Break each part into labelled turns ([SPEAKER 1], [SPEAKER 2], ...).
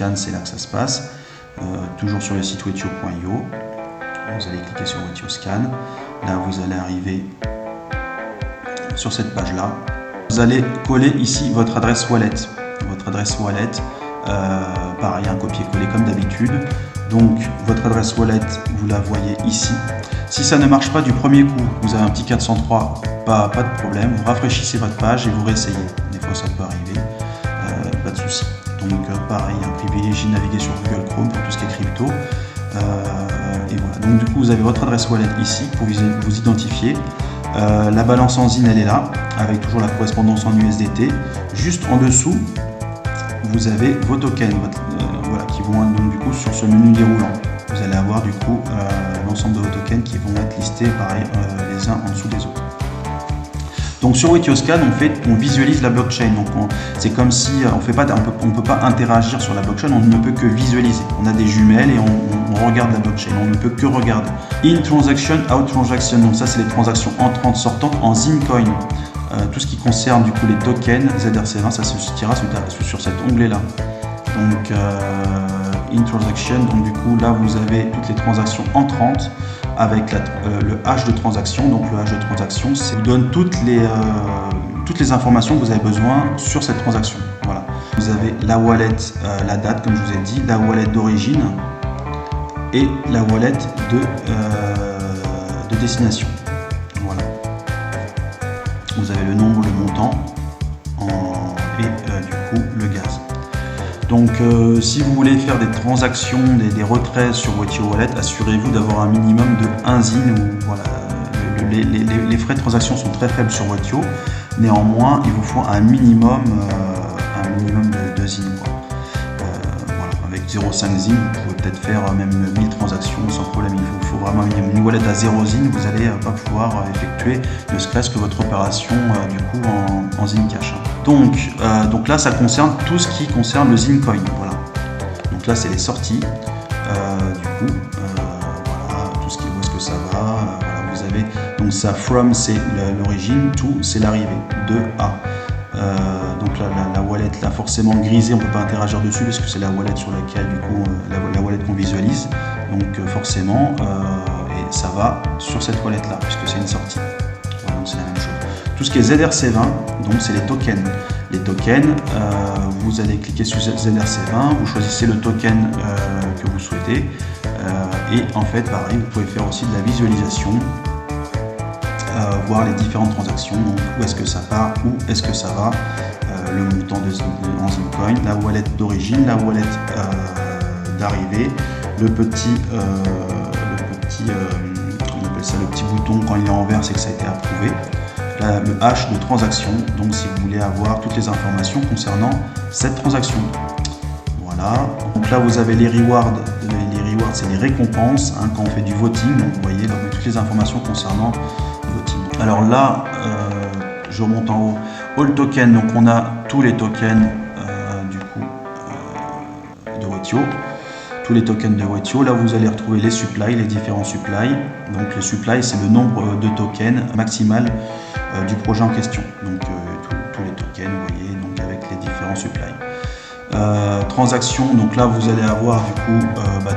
[SPEAKER 1] Scan, c'est là que ça se passe. Toujours sur le site wetio.io. Vous allez cliquer sur Wetio Scan. Là, vous allez arriver sur cette page-là. Vous allez coller ici votre adresse wallet. Votre adresse wallet, pareil, un copier-coller comme d'habitude. Donc, votre adresse wallet, vous la voyez ici. Si ça ne marche pas du premier coup, vous avez un petit 403, pas de problème. Vous rafraîchissez votre page et vous réessayez. Des fois, ça peut arriver. Pas de souci. Donc, pareil, privilégiez de naviguer sur Google Chrome pour tout ce qui est crypto. Et voilà. Donc, du coup, vous avez votre adresse wallet ici pour vous identifier. La balance en ZIN, elle est là, avec toujours la correspondance en USDT. Juste en dessous, vous avez vos tokens voilà, qui vont être donc, du coup, sur ce menu déroulant. Vous allez avoir du coup l'ensemble de vos tokens qui vont être listés pareil, les uns en dessous des autres. Donc sur Wetio Scan, on visualise la blockchain. Donc c'est comme si on ne peut pas interagir sur la blockchain, on ne peut que visualiser. On a des jumelles et on regarde la blockchain, on ne peut que regarder. In transaction, out transaction. Donc ça c'est les transactions entrantes, sortantes en ZINcoin. Tout ce qui concerne du coup les tokens ZRC20, ça se situera sur cet onglet là. Donc in transaction, donc du coup là vous avez toutes les transactions entrantes avec le hash de transaction. Donc le hash de transaction, ça vous donne toutes les informations que vous avez besoin sur cette transaction. Voilà. Vous avez la wallet, la date comme je vous ai dit, la wallet d'origine et la wallet de destination. Voilà. Vous avez le nombre, le montant et du coup le gaz. Donc si vous voulez faire des transactions, des retraits sur Wetio Wallet, assurez-vous d'avoir un minimum de 1 ZIN. Voilà, les frais de transaction sont très faibles sur Wetio. Néanmoins, il vous faut un minimum de ZIN. Voilà, avec 0,5 ZIN, vous pouvez peut-être faire même 1000 transactions sans problème. Il faut vraiment une wallet à 0 ZIN, vous n'allez pas pouvoir effectuer ne serait-ce que votre opération du coup en ZIN Cash. Donc là, ça concerne tout ce qui concerne le ZINcoin. Voilà. Donc là, c'est les sorties. Du coup, voilà, tout ce qui où est-ce que ça va. Voilà, vous avez donc ça from c'est l'origine, to c'est l'arrivée, de à. Donc là, la wallet là forcément grisée, on ne peut pas interagir dessus parce que c'est la wallet sur laquelle du coup la wallet qu'on visualise. Donc forcément, et ça va sur cette wallet là puisque c'est une sortie. Voilà, donc c'est la même chose. Tout ce qui est ZRC20, donc c'est les tokens. Les tokens, vous allez cliquer sur ZRC20, vous choisissez le token que vous souhaitez et en fait pareil, vous pouvez faire aussi de la visualisation, voir les différentes transactions, donc où est-ce que ça part, où est-ce que ça va, le montant en ZINcoin, la wallet d'origine, la wallet d'arrivée, le petit on appelle ça le petit bouton quand il est en vert, c'est que ça a été approuvé. Le hash de transaction, donc si vous voulez avoir toutes les informations concernant cette transaction. Voilà, donc là vous avez les rewards, c'est les récompenses quand on fait du voting, donc vous voyez donc, toutes les informations concernant le voting. Alors là, je remonte en haut, all token, donc on a tous les tokens du coup de Wetio. Tous les tokens de Wetio, là vous allez retrouver les supplies, les différents supplies. Donc le supply c'est le nombre de tokens maximal du projet en question. Donc tous les tokens, vous voyez, donc avec les différents supplies. Transactions, donc là vous allez avoir du coup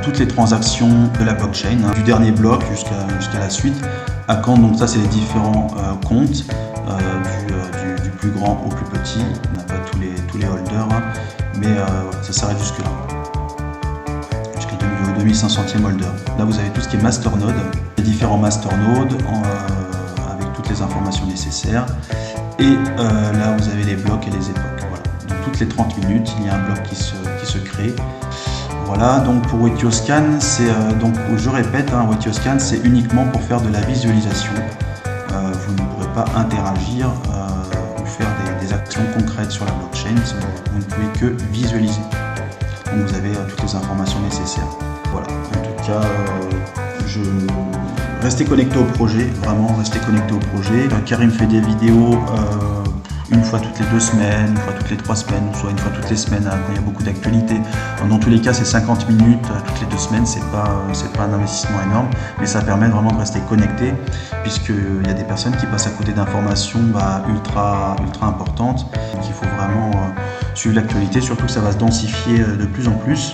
[SPEAKER 1] toutes les transactions de la blockchain, du dernier bloc jusqu'à la suite. Account, donc ça c'est les différents comptes, du plus grand au plus petit. On n'a pas tous les holders, mais voilà, ça s'arrête jusque là. 2500e holder. Là vous avez tout ce qui est masternode, les différents masternodes avec toutes les informations nécessaires et là vous avez les blocs et les époques. Voilà. Donc toutes les 30 minutes il y a un bloc qui se crée. Voilà, donc pour Wetio Scan, c'est donc je répète, Wetio Scan c'est uniquement pour faire de la visualisation. Vous ne pourrez pas interagir ou faire des actions concrètes sur la blockchain, vous ne pouvez que visualiser. Donc vous avez toutes les informations nécessaires. Voilà, en tout cas, restez connecté au projet, vraiment restez connecté au projet. Karim fait des vidéos une fois toutes les 2 semaines, une fois toutes les 3 semaines, soit une fois toutes les semaines quand il y a beaucoup d'actualités. Dans tous les cas, c'est 50 minutes toutes les 2 semaines, c'est pas un investissement énorme, mais ça permet vraiment de rester connecté, puisqu'il y a des personnes qui passent à côté d'informations ultra importantes. Donc il faut vraiment suivre l'actualité, surtout que ça va se densifier de plus en plus.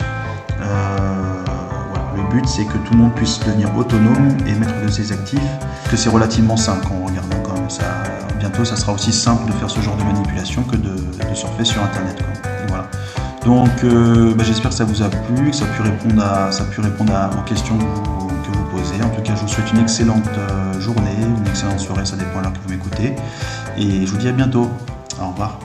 [SPEAKER 1] Voilà. Le but, c'est que tout le monde puisse devenir autonome et maître de ses actifs, que c'est relativement simple quand on regarde quand même. Bientôt, ça sera aussi simple de faire ce genre de manipulation que de surfer sur Internet, quoi. Voilà. Donc, j'espère que ça vous a plu, que ça a pu répondre aux questions que vous posez. En tout cas, je vous souhaite une excellente journée, une excellente soirée, ça dépend de l'heure que vous m'écoutez. Et je vous dis à bientôt. Au revoir.